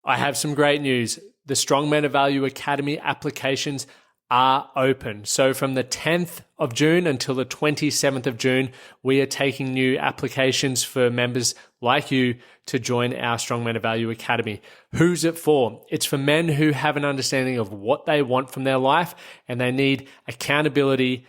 I have some great news. The Strong Men of Value Academy applications are open. So from the 10th of June until the 27th of June, we are taking new applications for members like you to join our Strong Men of Value Academy. Who's it for? It's for men who have an understanding of what they want from their life and they need accountability,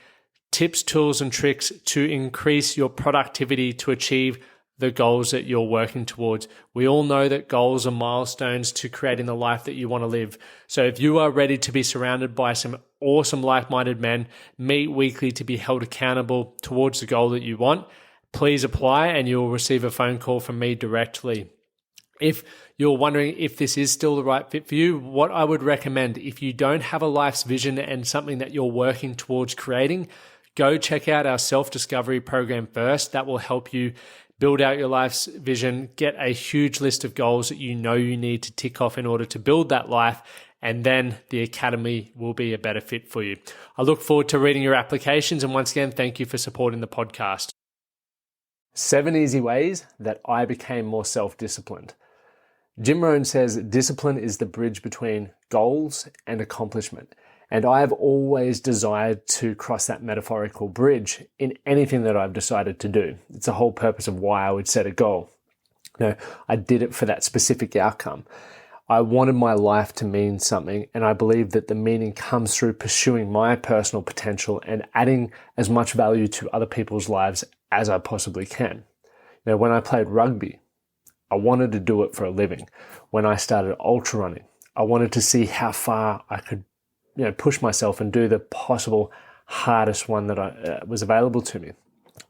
tips, tools, and tricks to increase your productivity to achieve the goals that you're working towards. We all know that goals are milestones to creating the life that you want to live. So if you are ready to be surrounded by some awesome like-minded men, meet weekly to be held accountable towards the goal that you want, please apply and you'll receive a phone call from me directly. If you're wondering if this is still the right fit for you, what I would recommend, if you don't have a life's vision and something that you're working towards creating, go check out our self-discovery program first. That will help you build out your life's vision, get a huge list of goals that you know you need to tick off in order to build that life, and then the Academy will be a better fit for you. I look forward to reading your applications, and once again, thank you for supporting the podcast. 7 easy ways that I became more self-disciplined. Jim Rohn says discipline is the bridge between goals and accomplishment. And I have always desired to cross that metaphorical bridge in anything that I've decided to do. It's the whole purpose of why I would set a goal. No, I did it for that specific outcome. I wanted my life to mean something, and I believe that the meaning comes through pursuing my personal potential and adding as much value to other people's lives as I possibly can. When I played rugby, I wanted to do it for a living. When I started ultra running, I wanted to see how far I could push myself and do the possible hardest one that was available to me.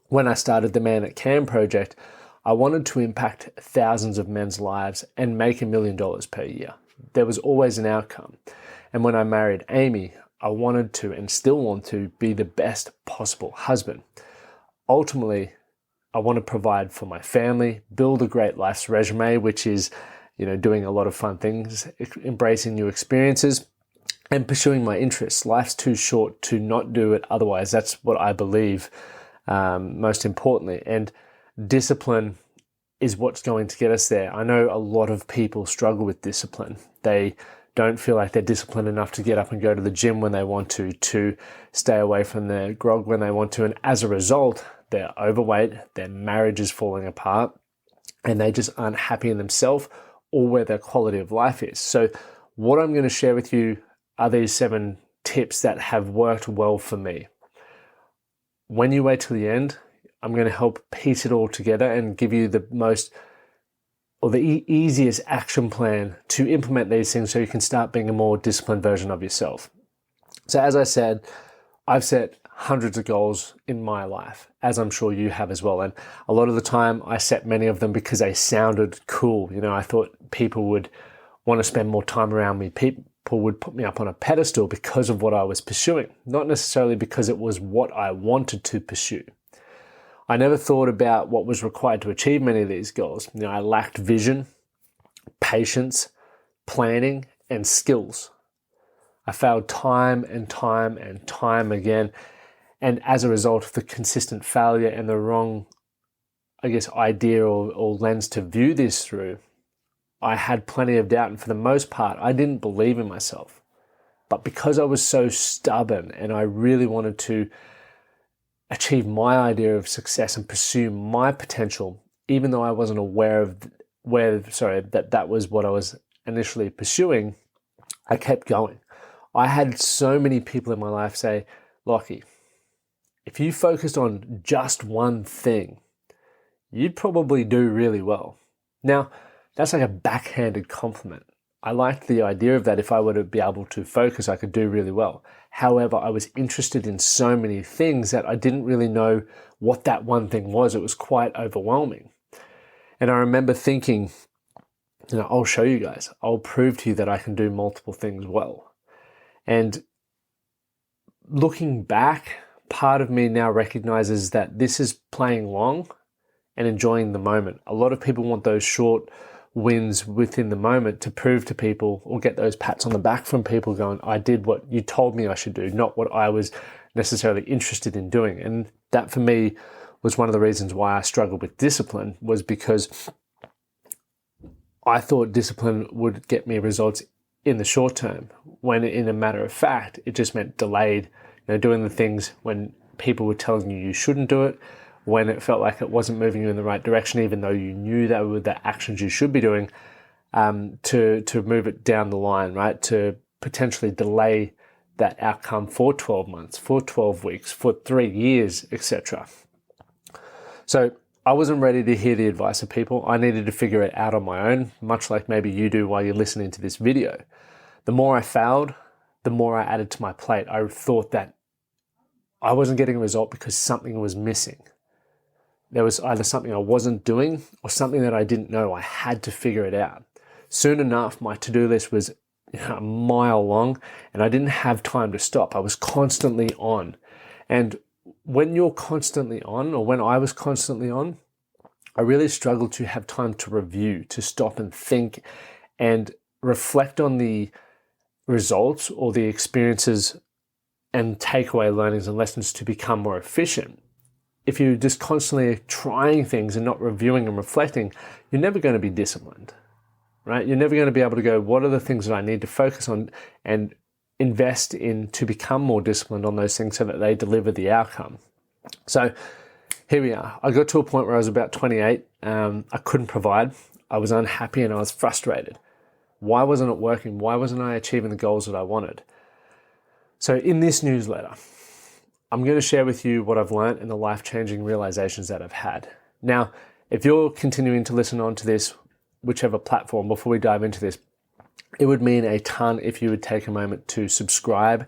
When I started the Man at Can project, I wanted to impact thousands of men's lives and make $1 million per year. There was always an outcome. And when I married Amy, I wanted to and still want to be the best possible husband. Ultimately, I want to provide for my family, build a great life's resume, which is, doing a lot of fun things, embracing new experiences, and pursuing my interests. Life's too short to not do it otherwise. That's what I believe most importantly. And discipline is what's going to get us there. I know a lot of people struggle with discipline. They don't feel like they're disciplined enough to get up and go to the gym when they want to stay away from the grog when they want to. And as a result, they're overweight, their marriage is falling apart, and they just aren't happy in themselves or where their quality of life is. So what I'm going to share with you are these 7 tips that have worked well for me. When you wait till the end, I'm going to help piece it all together and give you the easiest action plan to implement these things so you can start being a more disciplined version of yourself. So as I said, I've set hundreds of goals in my life, as I'm sure you have as well. And a lot of the time I set many of them because they sounded cool. I thought people would want to spend more time around me. People would put me up on a pedestal because of what I was pursuing, not necessarily because it was what I wanted to pursue. I never thought about what was required to achieve many of these goals. I lacked vision, patience, planning, and skills. I failed time and time and time again. And as a result of the consistent failure and the wrong, idea or lens to view this through, I had plenty of doubt, and for the most part, I didn't believe in myself. But because I was so stubborn and I really wanted to achieve my idea of success and pursue my potential, even though I wasn't aware of that was what I was initially pursuing, I kept going. I had so many people in my life say, Lockie, if you focused on just one thing, you'd probably do really well. Now, that's like a backhanded compliment. I liked the idea of that. If I were to be able to focus, I could do really well. However, I was interested in so many things that I didn't really know what that one thing was. It was quite overwhelming. And I remember thinking, I'll show you guys. I'll prove to you that I can do multiple things well. And looking back, part of me now recognizes that this is playing long and enjoying the moment. A lot of people want those short wins within the moment to prove to people or get those pats on the back from people going, I did what you told me I should do, not what I was necessarily interested in doing. And that for me was one of the reasons why I struggled with discipline, was because I thought discipline would get me results in the short term, when in a matter of fact, it just meant delayed, doing the things when people were telling you shouldn't do it, when it felt like it wasn't moving you in the right direction, even though you knew that were the actions you should be doing, to move it down the line, right? To potentially delay that outcome for 12 months, for 12 weeks, for 3 years, etc. So I wasn't ready to hear the advice of people. I needed to figure it out on my own, much like maybe you do while you're listening to this video. The more I failed, the more I added to my plate. I thought that I wasn't getting a result because something was missing. There was either something I wasn't doing or something that I didn't know. I had to figure it out. Soon enough, my to-do list was a mile long, and I didn't have time to stop. I was constantly on. And when you're constantly on, or when I was constantly on, I really struggled to have time to review, to stop and think and reflect on the results or the experiences and takeaway learnings and lessons to become more efficient. If you're just constantly trying things and not reviewing and reflecting, you're never going to be disciplined, right? You're never going to be able to go, what are the things that I need to focus on and invest in to become more disciplined on those things so that they deliver the outcome. So here we are. I got to a point where I was about 28. I couldn't provide. I was unhappy and I was frustrated. Why wasn't it working? Why wasn't I achieving the goals that I wanted? So in this newsletter, I'm going to share with you what I've learned and the life-changing realizations that I've had. Now, if you're continuing to listen on to this, whichever platform, before we dive into this, it would mean a ton if you would take a moment to subscribe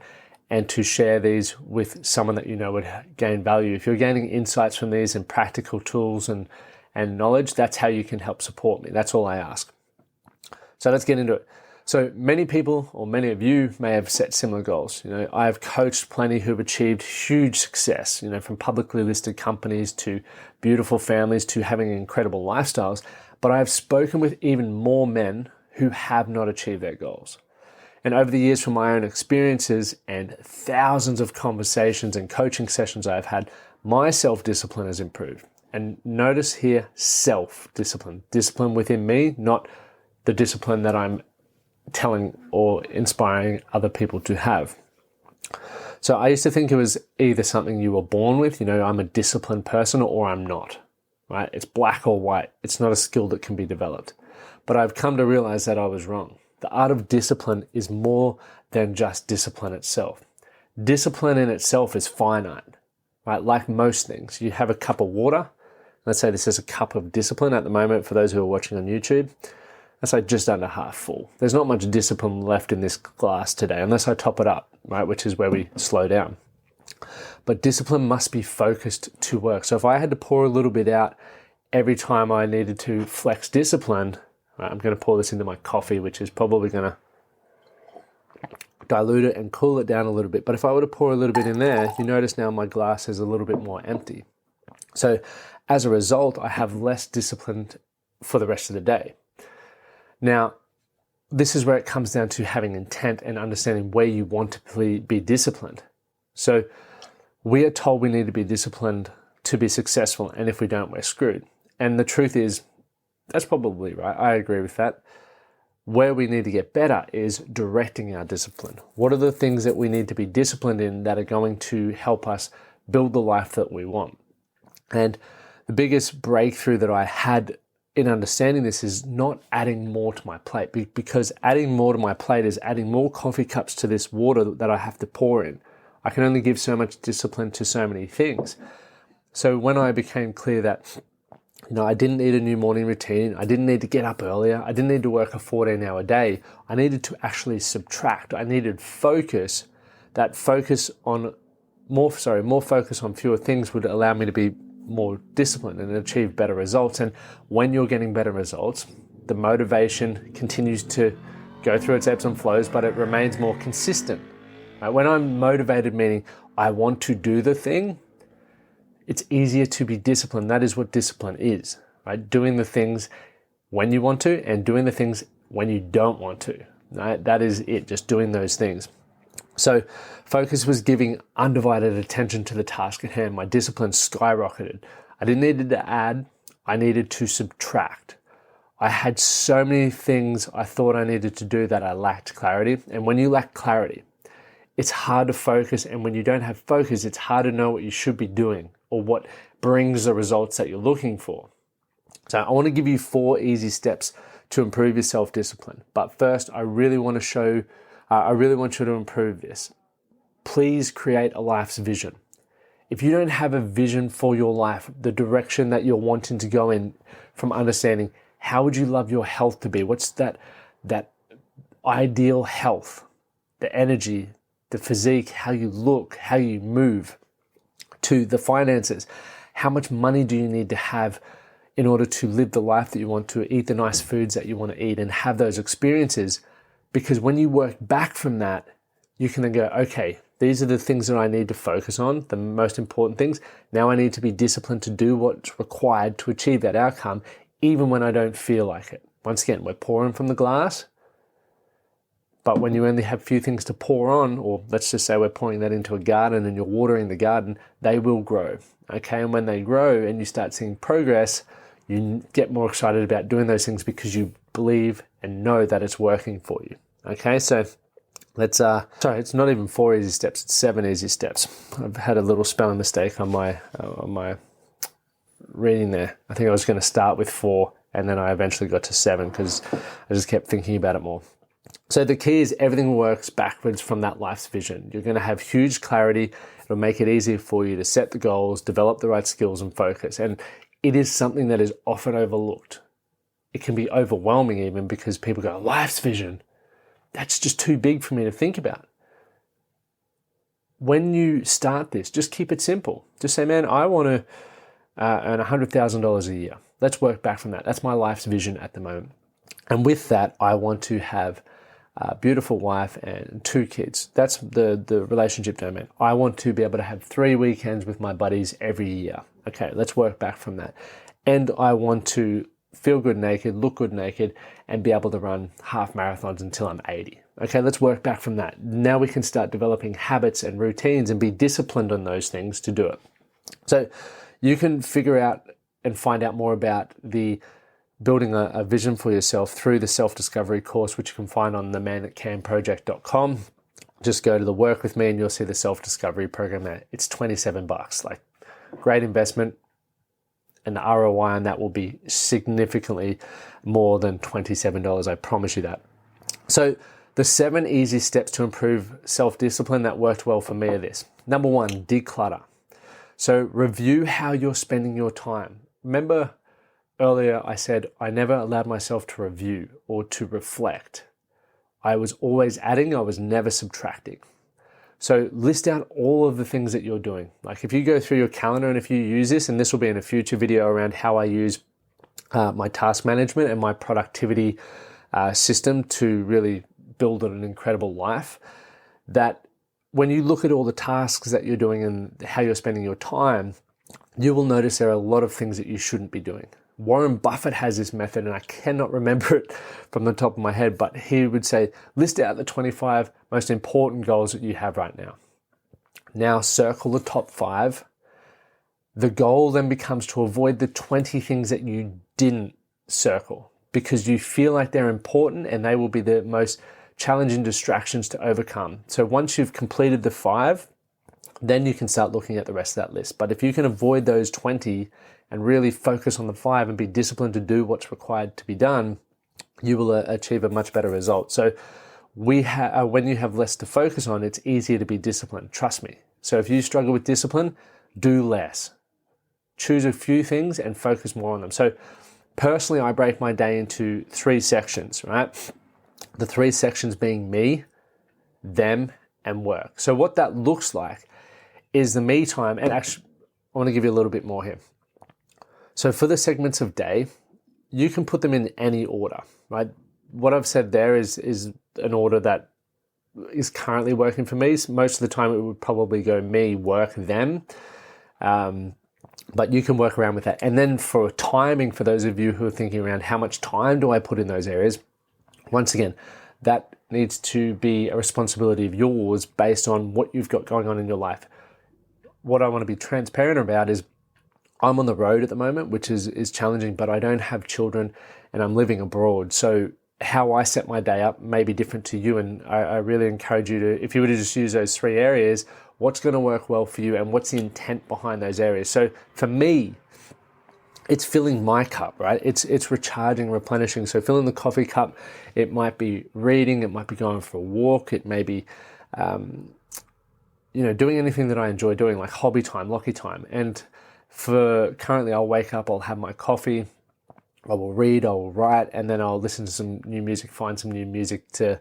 and to share these with someone that you know would gain value. If you're gaining insights from these and practical tools and knowledge, that's how you can help support me. That's all I ask. So let's get into it. So many people, or many of you, may have set similar goals. I've coached plenty who've achieved huge success, from publicly listed companies to beautiful families to having incredible lifestyles. But I've spoken with even more men who have not achieved their goals. And over the years, from my own experiences and thousands of conversations and coaching sessions I've had, my self-discipline has improved. And notice here, self-discipline. Discipline within me, not the discipline that I'm telling or inspiring other people to have. So I used to think it was either something you were born with, I'm a disciplined person, or I'm not, right? It's black or white. It's not a skill that can be developed. But I've come to realize that I was wrong. The art of discipline is more than just discipline itself. Discipline in itself is finite, right? Like most things, you have a cup of water. Let's say this is a cup of discipline at the moment for those who are watching on YouTube. That's like just under half full. There's not much discipline left in this glass today, unless I top it up, right? Which is where we slow down. But discipline must be focused to work. So if I had to pour a little bit out every time I needed to flex discipline, right, I'm going to pour this into my coffee, which is probably going to dilute it and cool it down a little bit. But if I were to pour a little bit in there, you notice now my glass is a little bit more empty. So as a result, I have less discipline for the rest of the day. Now, this is where it comes down to having intent and understanding where you want to be disciplined. So we are told we need to be disciplined to be successful, and if we don't, we're screwed. And the truth is, that's probably right. I agree with that. Where we need to get better is directing our discipline. What are the things that we need to be disciplined in that are going to help us build the life that we want? And the biggest breakthrough that I had in understanding this is not adding more to my plate, because adding more to my plate is adding more coffee cups to this water that I have to pour in. I can only give so much discipline to so many things. So when I became clear that, I didn't need a new morning routine, I didn't need to get up earlier, I didn't need to work a 14-hour day, I needed to actually subtract. I needed focus. That focus on more focus on fewer things would allow me to be more disciplined and achieve better results. And when you're getting better results, the motivation continues to go through its ebbs and flows, but it remains more consistent. Right? When I'm motivated, meaning I want to do the thing, it's easier to be disciplined. That is what discipline is, right? Doing the things when you want to and doing the things when you don't want to, right? That is it, just doing those things. So focus was giving undivided attention to the task at hand. My discipline skyrocketed. I didn't need to add, I needed to subtract. I had so many things I thought I needed to do that I lacked clarity. And when you lack clarity, it's hard to focus. And when you don't have focus, it's hard to know what you should be doing or what brings the results that you're looking for. So I want to give you 4 easy steps to improve your self-discipline. But first, I really want you to improve this. Please create a life's vision. If you don't have a vision for your life, the direction that you're wanting to go in, from understanding how would you love your health to be? What's that ideal health, the energy, the physique, how you look, how you move, to the finances. How much money do you need to have in order to live the life that you want to, eat the nice foods that you want to eat and have those experiences? Because when you work back from that, you can then go, okay, these are the things that I need to focus on, the most important things. Now I need to be disciplined to do what's required to achieve that outcome, even when I don't feel like it. Once again, we're pouring from the glass, but when you only have few things to pour on, or let's just say we're pouring that into a garden and you're watering the garden, they will grow, okay? And when they grow and you start seeing progress, you get more excited about doing those things because you believe and know that it's working for you, okay? So sorry, it's not even 4 easy steps, it's 7 easy steps. I've had a little spelling mistake on my reading there. I think I was going to start with 4 and then I eventually got to 7 because I just kept thinking about it more. So the key is everything works backwards from that life's vision. You're going to have huge clarity. It'll make it easier for you to set the goals, develop the right skills and focus. And it is something that is often overlooked. It can be overwhelming even because people go, life's vision, that's just too big for me to think about. When you start this, just keep it simple. Just say, man, I want to earn $100,000 a year. Let's work back from that. That's my life's vision at the moment. And with that, I want to have a beautiful wife and 2 kids. That's the relationship domain. I want to be able to have 3 weekends with my buddies every year. Okay, let's work back from that. And I want to feel good naked, look good naked, and be able to run half marathons until I'm 80. Okay, let's work back from that. Now we can start developing habits and routines and be disciplined on those things to do it. So you can figure out and find out more about the building a vision for yourself through the self-discovery course, which you can find on themanatcanproject.com. Just go to the work with me and you'll see the self-discovery program there. It's $27, like great investment. And the ROI on that will be significantly more than $27. I promise you that. So the 7 easy steps to improve self-discipline that worked well for me are this. Number 1, declutter. So review how you're spending your time. Remember earlier I said I never allowed myself to review or to reflect. I was always adding, I was never subtracting. So list out all of the things that you're doing. Like if you go through your calendar and if you use this, and this will be in a future video around how I use my task management and my productivity system to really build an incredible life, that when you look at all the tasks that you're doing and how you're spending your time, you will notice there are a lot of things that you shouldn't be doing. Warren Buffett has this method, and I cannot remember it from the top of my head, but he would say, list out the 25 most important goals that you have right now. Now circle the top 5. The goal then becomes to avoid the 20 things that you didn't circle because you feel like they're important and they will be the most challenging distractions to overcome. So once you've completed the 5, then you can start looking at the rest of that list. But if you can avoid those 20 and really focus on the 5 and be disciplined to do what's required to be done, you will achieve a much better result. So when you have less to focus on, it's easier to be disciplined. Trust me. So if you struggle with discipline, do less. Choose a few things and focus more on them. So personally, I break my day into 3 sections, right? The 3 sections being me, them, and work. So what that looks like is the me time, and actually, I want to give you a little bit more here. So for the segments of day, you can put them in any order, right? What I've said there is an order that is currently working for me. Most of the time it would probably go me, work, them. But you can work around with that. And then for timing, for those of you who are thinking around how much time do I put in those areas, once again, that needs to be a responsibility of yours based on what you've got going on in your life. What I want to be transparent about is I'm on the road at the moment, which is challenging, but I don't have children and I'm living abroad. So how I set my day up may be different to you. And I really encourage you to, if you were to just use those 3 areas, what's going to work well for you and what's the intent behind those areas. So for me, it's filling my cup, right? It's recharging, replenishing. So filling the coffee cup, it might be reading, it might be going for a walk, it may be, doing anything that I enjoy doing, like hobby time, Lockie time. And for currently, I'll wake up, I'll have my coffee, I will read, I will write, and then I'll listen to some new music, find some new music to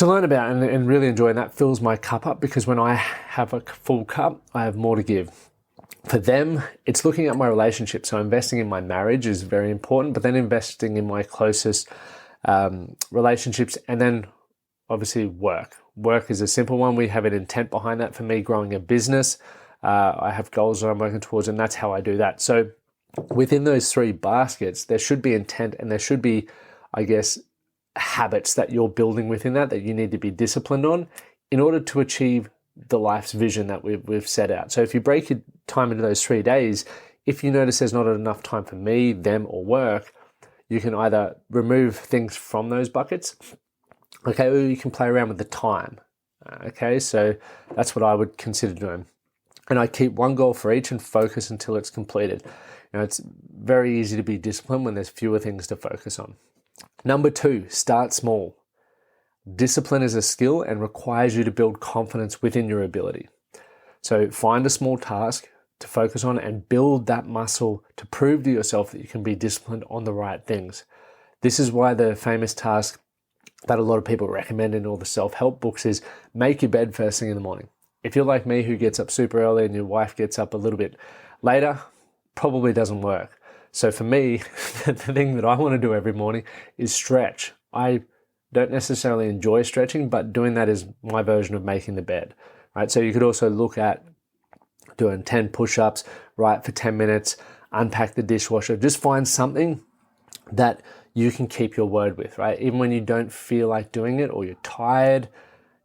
learn about and really enjoy. And that fills my cup up, because when I have a full cup, I have more to give. For them, it's looking at my relationship. So investing in my marriage is very important, but then investing in my closest relationships, and then obviously work. Work is a simple one. We have an intent behind that. For me, growing a business, I have goals that I'm working towards, and that's how I do that. So within those 3 baskets, there should be intent, and there should be, I guess, habits that you're building within that you need to be disciplined on in order to achieve the life's vision that we've set out. So if you break your time into those 3 days, if you notice there's not enough time for me, them, or work, you can either remove things from those buckets, okay, or you can play around with the time. Okay, so that's what I would consider doing. And I keep one goal for each and focus until it's completed. It's very easy to be disciplined when there's fewer things to focus on. Number 2, start small. Discipline is a skill and requires you to build confidence within your ability. So find a small task to focus on and build that muscle to prove to yourself that you can be disciplined on the right things. This is why the famous task that a lot of people recommend in all the self-help books is make your bed first thing in the morning. If you're like me, who gets up super early and your wife gets up a little bit later, probably doesn't work. So for me, the thing that I want to do every morning is stretch. I don't necessarily enjoy stretching, but doing that is my version of making the bed, right? So you could also look at doing 10 push-ups, right, for 10 minutes, unpack the dishwasher. Just find something that you can keep your word with, right? Even when you don't feel like doing it or you're tired,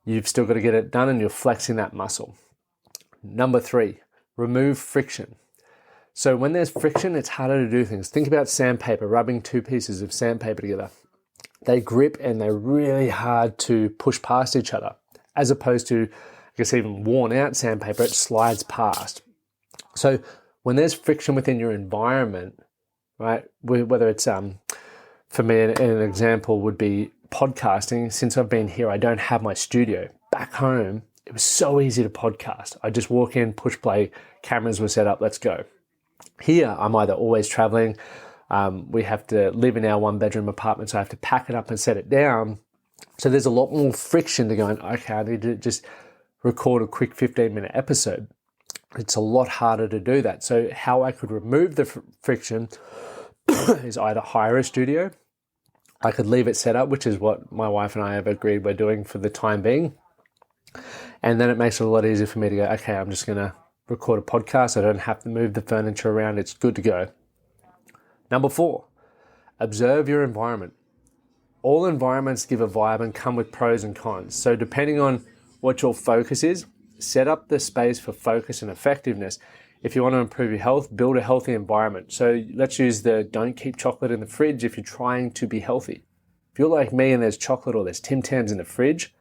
you've still got to get it done and you're flexing that muscle. Number 3, remove friction. So when there's friction, it's harder to do things. Think about sandpaper, rubbing 2 pieces of sandpaper together. They grip and they're really hard to push past each other, as opposed to, I guess, even worn out sandpaper, it slides past. So when there's friction within your environment, right, whether it's, for me, an example would be podcasting. Since I've been here, I don't have my studio. Back home, it was so easy to podcast. I just walk in, push play, cameras were set up, let's go. Here, I'm either always traveling, we have to live in our 1-bedroom apartment, so I have to pack it up and set it down. So there's a lot more friction to going, okay, I need to just record a quick 15-minute episode. It's a lot harder to do that. So how I could remove the friction is either hire a studio, I could leave it set up, which is what my wife and I have agreed we're doing for the time being. And then it makes it a lot easier for me to go, okay, I'm just going to record a podcast. I don't have to move the furniture around. It's good to go. Number 4, observe your environment. All environments give a vibe and come with pros and cons. So depending on what your focus is, set up the space for focus and effectiveness. If you want to improve your health, build a healthy environment. So let's use the don't keep chocolate in the fridge if you're trying to be healthy. If you're like me and there's chocolate or there's Tim Tams in the fridge,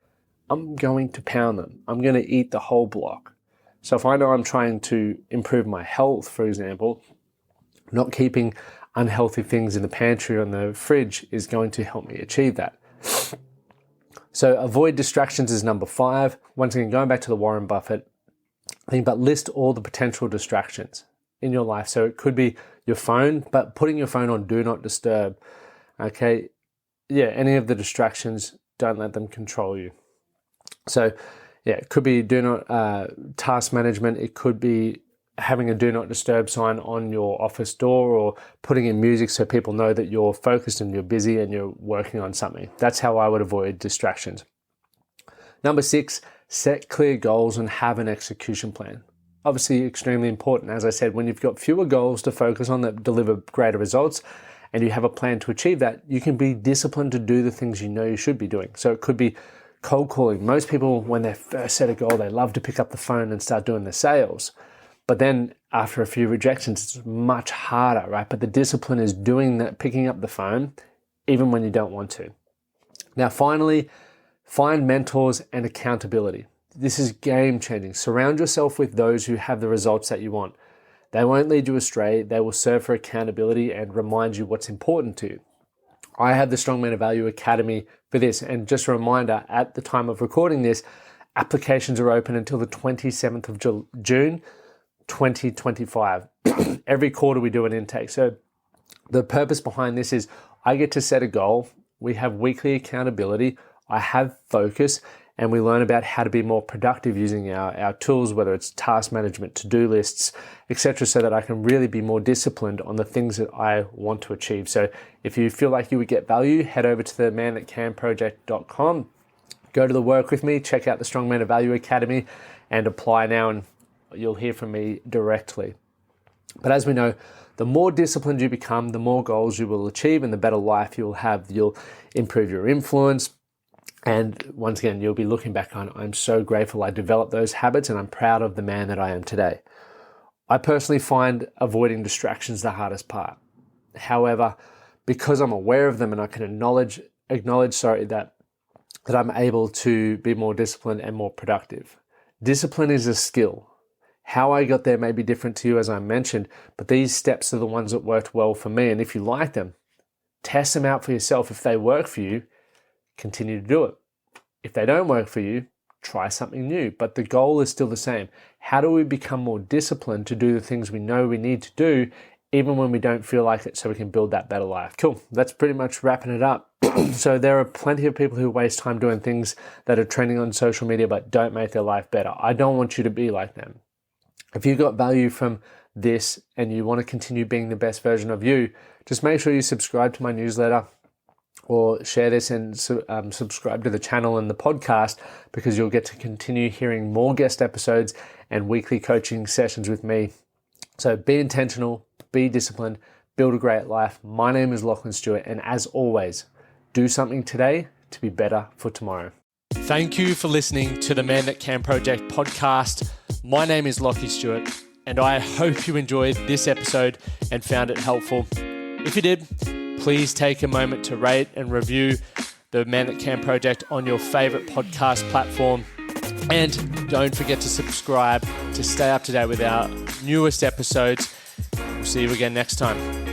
I'm going to pound them. I'm going to eat the whole block. So if I know I'm trying to improve my health, for example, not keeping unhealthy things in the pantry or in the fridge is going to help me achieve that. So avoid distractions is number 5. Once again, going back to the Warren Buffett thing, but list all the potential distractions in your life. So it could be your phone, but putting your phone on do not disturb. Okay. Yeah. Any of the distractions, don't let them control you. So yeah, it could be do not task management. It could be having a do not disturb sign on your office door or putting in music so people know that you're focused and you're busy and you're working on something. That's how I would avoid distractions. Number 6, set clear goals and have an execution plan. Obviously, extremely important. As I said, when you've got fewer goals to focus on that deliver greater results and you have a plan to achieve that, you can be disciplined to do the things you know you should be doing. So it could be cold calling. Most people, when they first set a goal, they love to pick up the phone and start doing the sales. But then after a few rejections, it's much harder, right? But the discipline is doing that, picking up the phone, even when you don't want to. Now, finally, find mentors and accountability. This is game changing. Surround yourself with those who have the results that you want. They won't lead you astray. They will serve for accountability and remind you what's important to you. I have the Strong Men of Value Academy for this. And just a reminder, at the time of recording this, applications are open until the 27th of June, 2025. Every quarter we do an intake. So the purpose behind this is I get to set a goal. We have weekly accountability. I have focus, and we learn about how to be more productive using our tools, whether it's task management, to-do lists, etc., so that I can really be more disciplined on the things that I want to achieve. So if you feel like you would get value, head over to the manthatcanproject.com, go to the work with me, check out the Strong Men of Value Academy, and apply now, and you'll hear from me directly. But as we know, the more disciplined you become, the more goals you will achieve and the better life you will have. You'll improve your influence. And once again, you'll be looking back on, I'm so grateful I developed those habits and I'm proud of the man that I am today. I personally find avoiding distractions the hardest part. However, because I'm aware of them and I can acknowledge that I'm able to be more disciplined and more productive. Discipline is a skill. How I got there may be different to you, as I mentioned, but these steps are the ones that worked well for me. And if you like them, test them out for yourself. If they work for you, continue to do it. If they don't work for you, try something new. But the goal is still the same. How do we become more disciplined to do the things we know we need to do, even when we don't feel like it, so we can build that better life? Cool. That's pretty much wrapping it up. So there are plenty of people who waste time doing things that are trending on social media but don't make their life better. I don't want you to be like them. If you got value from this and you want to continue being the best version of you, just make sure you subscribe to my newsletter or share this and subscribe to the channel and the podcast, because you'll get to continue hearing more guest episodes and weekly coaching sessions with me. So be intentional, be disciplined, build a great life. My name is Lachlan Stuart, and as always, do something today to be better for tomorrow. Thank you for listening to the Man That Can Project podcast. My name is Lachlan Stuart, and I hope you enjoyed this episode and found it helpful. If you did, please take a moment to rate and review the Man That Can Project on your favorite podcast platform. And don't forget to subscribe to stay up to date with our newest episodes. We'll see you again next time.